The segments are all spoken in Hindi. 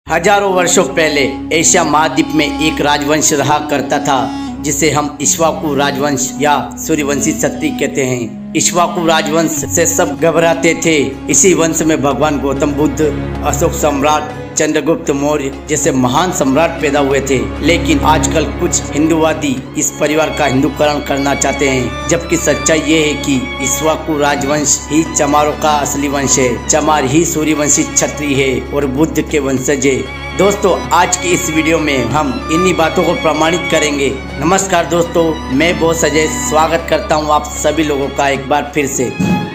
हजारों वर्षों पहले एशिया महाद्वीप में एक राजवंश रहा करता था जिसे हम इक्ष्वाकु राजवंश या सूर्यवंशी क्षत्रिय कहते हैं। इक्ष्वाकु राजवंश से सब घबराते थे। इसी वंश में भगवान गौतम बुद्ध, अशोक सम्राट, चंद्रगुप्त मौर्य जैसे महान सम्राट पैदा हुए थे। लेकिन आजकल कुछ हिंदूवादी इस परिवार का हिंदूकरण करना चाहते हैं, जबकि सच्चाई ये है कि इक्ष्वाकु राजवंश ही चमारों का असली वंश है। चमार ही सूर्यवंशी क्षत्रिय है और बुद्ध के वंशज है। दोस्तों, आज की इस वीडियो में हम इन्हीं बातों को प्रमाणित करेंगे। नमस्कार दोस्तों, मैं बॉस अजय स्वागत करता हूं आप सभी लोगों का एक बार फिर से।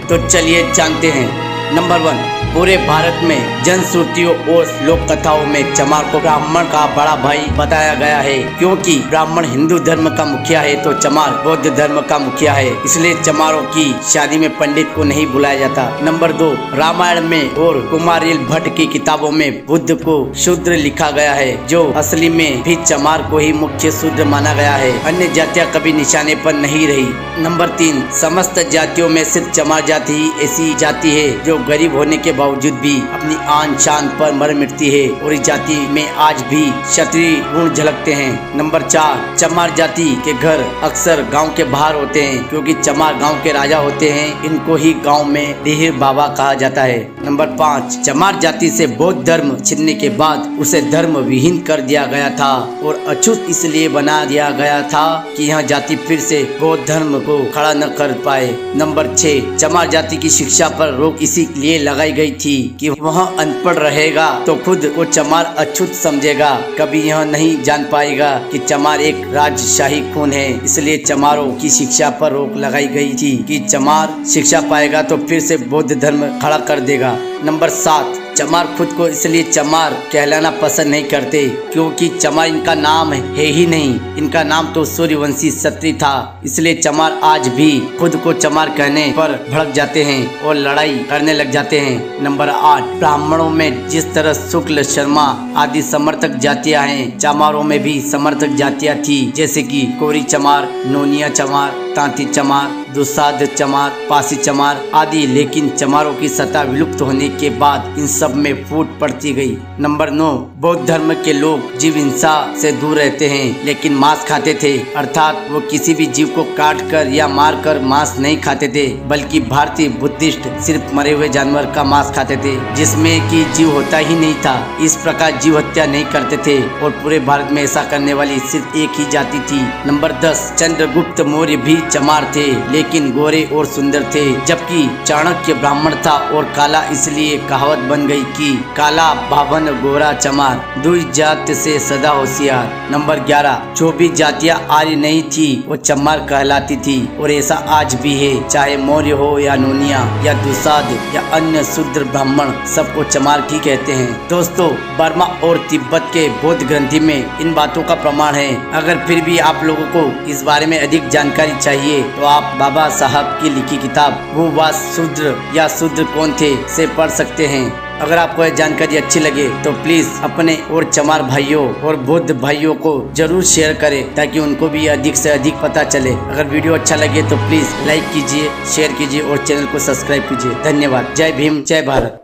तो चलिए जानते हैं। नंबर 1, पूरे भारत में जनश्रुतियों और लोक कथाओं में चमार को ब्राह्मण का बड़ा भाई बताया गया है। क्योंकि ब्राह्मण हिंदू धर्म का मुखिया है तो चमार बौद्ध धर्म का मुखिया है, इसलिए चमारों की शादी में पंडित को नहीं बुलाया जाता। नंबर 2, रामायण में और कुमारिल भट्ट की किताबों में बुद्ध को शूद्र लिखा गया है, जो असली में भी चमार को ही मुख्य शूद्र माना गया है। अन्य जातियाँ कभी निशाने पर नहीं रही। नंबर 3, समस्त जातियों में सिर्फ चमार जाति ही ऐसी जाति है जो गरीब होने के बावजूद भी अपनी आन शान पर मर मिटती है और इस जाति में आज भी क्षत्रिय गुण झलकते हैं। नंबर 4, चमार जाति के घर अक्सर गांव के बाहर होते हैं, क्योंकि चमार गांव के राजा होते हैं। इनको ही गांव में डीहिर बाबा कहा जाता है। नंबर 5, चमार जाति से बौद्ध धर्म छिनने के बाद उसे धर्म विहीन कर दिया गया था और अछूत इसलिए बना दिया गया था कि यह जाति फिर से बौद्ध धर्म को खड़ा न कर पाए। नंबर 6, चमार जाति की शिक्षा पर रोक इसीलिए लगाई गई थी कि वह अनपढ़ रहेगा तो खुद को चमार अछूत समझेगा, कभी यह नहीं जान पाएगा कि चमार एक राजशाही खून है। इसलिए चमारों की शिक्षा पर रोक लगाई गई थी कि चमार शिक्षा पाएगा तो फिर से बौद्ध धर्म खड़ा कर देगा। नंबर 7, चमार खुद को इसलिए चमार कहलाना पसंद नहीं करते क्योंकि चमार इनका नाम है ही नहीं, इनका नाम तो सूर्यवंशी क्षत्रिय था। इसलिए चमार आज भी खुद को चमार कहने पर भड़क जाते हैं और लड़ाई करने लग जाते हैं। नंबर 8, ब्राह्मणों में जिस तरह शुक्ल, शर्मा आदि समर्थक जातियां हैं, चमारों में भी समर्थक जातियां थी, जैसे कि कोरी चमार, नोनिया चमार, तांती चमार, दुसाध चमार, पासी चमार आदि। लेकिन चमारों की सत्ता विलुप्त होने के बाद इन सब में फूट पड़ती गई। नंबर 9, बौद्ध धर्म के लोग जीव हिंसा से दूर रहते हैं लेकिन मांस खाते थे, अर्थात वो किसी भी जीव को काट कर या मार कर मांस नहीं खाते थे, बल्कि भारतीय बुद्धिस्ट सिर्फ मरे हुए जानवर का मांस खाते थे जिसमें कि जीव होता ही नहीं था। इस प्रकार जीव हत्या नहीं करते थे और पूरे भारत में ऐसा करने वाली सिर्फ एक ही जाति थी। नंबर 10, चंद्रगुप्त मौर्य भी चमार थे लेकिन गोरे और सुंदर थे, जबकि चाणक्य ब्राह्मण था और काला इसलिए कहावत बन गई कि काला बाभन गोरा चमार, दुई जात से सदा होशियार। नंबर 11, जो भी जातियां आर्य नहीं थी वो चमार कहलाती थी और ऐसा आज भी है, चाहे मौर्य हो या नोनिया या दुसाध या अन्य शूद्र ब्राह्मण, सबको चमार ही कहते हैं। दोस्तों, बर्मा और तिब्बत के बौद्ध ग्रंथि में इन बातों का प्रमाण है। अगर फिर भी आप लोगों को इस बारे में अधिक जानकारी चाहिए तो आप बाबा साहब की लिखी किताब वो बात शूद्र या शूद्र कौन थे से पढ़ सकते हैं। अगर आपको यह जानकारी अच्छी लगे तो प्लीज अपने और चमार भाइयों और बौद्ध भाइयों को जरूर शेयर करें ताकि उनको भी अधिक से अधिक पता चले। अगर वीडियो अच्छा लगे तो प्लीज लाइक कीजिए, शेयर कीजिए और चैनल को सब्सक्राइब कीजिए। धन्यवाद। जय भीम, जय भारत।